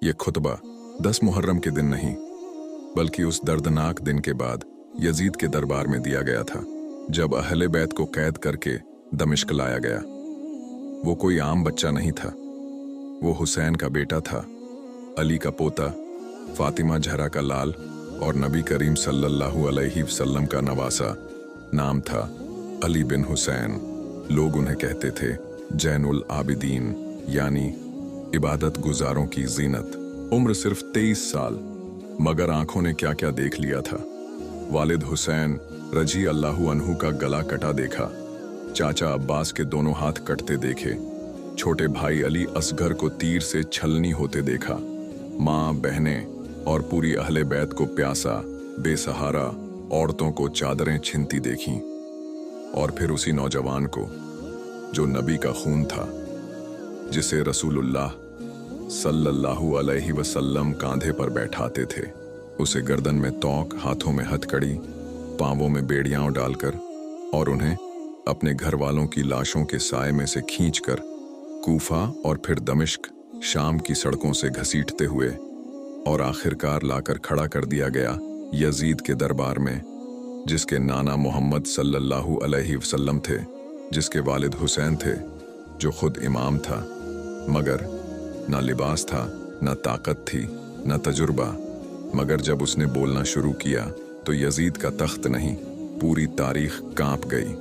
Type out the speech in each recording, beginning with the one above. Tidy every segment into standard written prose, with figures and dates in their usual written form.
ये खुतबा 10 मुहर्रम के दिन नहीं, बल्कि उस दर्दनाक दिन के बाद यजीद के दरबार में दिया गया था, जब अहले बैत को कैद करके दमिश्क लाया गया। वो कोई आम बच्चा नहीं था, वो हुसैन का बेटा था, अली का पोता, फातिमा जहरा का लाल और नबी करीम सल्लल्लाहु अलैहि वसल्लम का नवासा। नाम था अली बिन हुसैन। लोग उन्हें कहते थे जैनुल आबिदीन, यानी इबादत गुजारों की जीनत। उम्र सिर्फ 23 साल, मगर आंखों ने क्या क्या देख लिया था। वालिद हुसैन रजी अल्लाहु अन्हु का गला कटा देखा, चाचा अब्बास के दोनों हाथ कटते देखे, छोटे भाई अली असगर को तीर से छलनी होते देखा, माँ बहनें और पूरी अहले बैत को प्यासा बेसहारा औरतों को चादरें छिनती देखीं। और फिर उसी नौजवान को जो नबी का खून था, जिसे रसूलुल्लाह सल्लल्लाहु अलैहि वसल्लम कांधे पर बैठाते थे, उसे गर्दन में तौक, हाथों में हथकड़ी, पांवों में बेड़ियां डालकर और उन्हें अपने घर वालों की लाशों के साए में से खींचकर कूफा और फिर दमिश्क शाम की सड़कों से घसीटते हुए और आखिरकार लाकर खड़ा कर दिया गया यजीद के दरबार में, जिसके नाना मोहम्मद सल्लल्लाहु अलैहि वसल्लम थे, जिसके वालिद हुसैन थे, जो खुद इमाम था, मगर ना लिबास था, ना ताकत थी, ना तजुर्बा। मगर जब उसने बोलना शुरू किया तो यजीद का तख्त नहीं, पूरी तारीख कांप गई।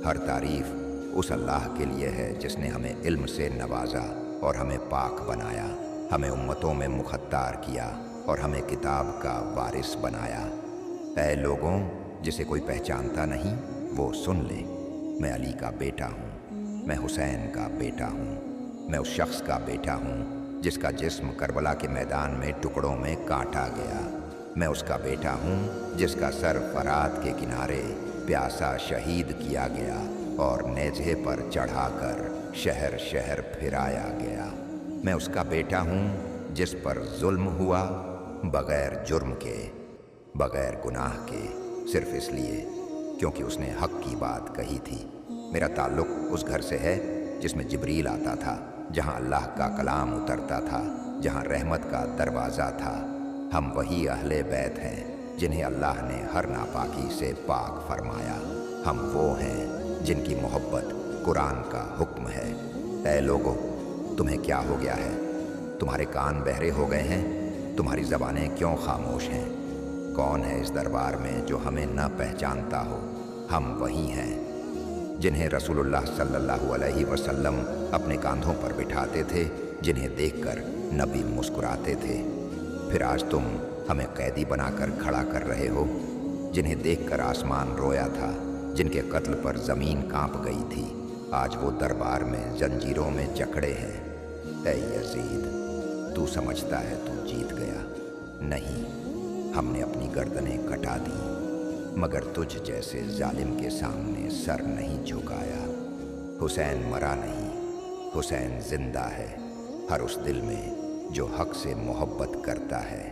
हर तारीफ उस अल्लाह के लिए है जिसने हमें इल्म से नवाजा और हमें पाक बनाया, हमें उम्मतों में मुख्तार किया और हमें किताब का वारिस बनाया। ऐ लोगों, जिसे कोई पहचानता नहीं वो सुन ले, मैं अली का बेटा हूँ, मैं हुसैन का बेटा हूँ, मैं उस शख्स का बेटा हूँ जिसका जिस्म करबला के मैदान में टुकड़ों में काटा गया, मैं उसका बेटा हूँ जिसका सर फरात के किनारे प्यासा शहीद किया गया और नेज़े पर चढ़ाकर शहर शहर फिराया गया, मैं उसका बेटा हूँ जिस पर जुल्म हुआ बग़ैर जुर्म के, बग़ैर गुनाह के, सिर्फ इसलिए क्योंकि उसने हक की बात कही थी। मेरा ताल्लुक़ उस घर से है जिसमें जिब्रील आता था, जहाँ अल्लाह का कलाम उतरता था, जहाँ रहमत का दरवाज़ा था। हम वही अहले बैत हैं जिन्हें अल्लाह ने हर नापाकी से पाक फरमाया। हम वो हैं जिनकी मोहब्बत कुरान का हुक्म है। ऐ लोगों, तुम्हें क्या हो गया है? तुम्हारे कान बहरे हो गए हैं? तुम्हारी ज़बानें क्यों खामोश हैं? कौन है इस दरबार में जो हमें न पहचानता हो? हम वही हैं जिन्हें रसूलुल्लाह सल्लल्लाहु अलैहि वसल्लम अपने कांधों पर बिठाते थे, जिन्हें देखकर नबी मुस्कुराते थे। फिर आज तुम हमें कैदी बनाकर खड़ा कर रहे हो, जिन्हें देखकर आसमान रोया था, जिनके कत्ल पर ज़मीन कांप गई थी, आज वो दरबार में जंजीरों में जकड़े हैं। ऐ यजीद, तू समझता है तू जीत गया? नहीं, हमने अपनी गर्दनें कटा दी, मगर तुझ जैसे जालिम के सामने सर नहीं झुकाया। हुसैन मरा नहीं, हुसैन जिंदा है हर उस दिल में जो हक से मोहब्बत करता है।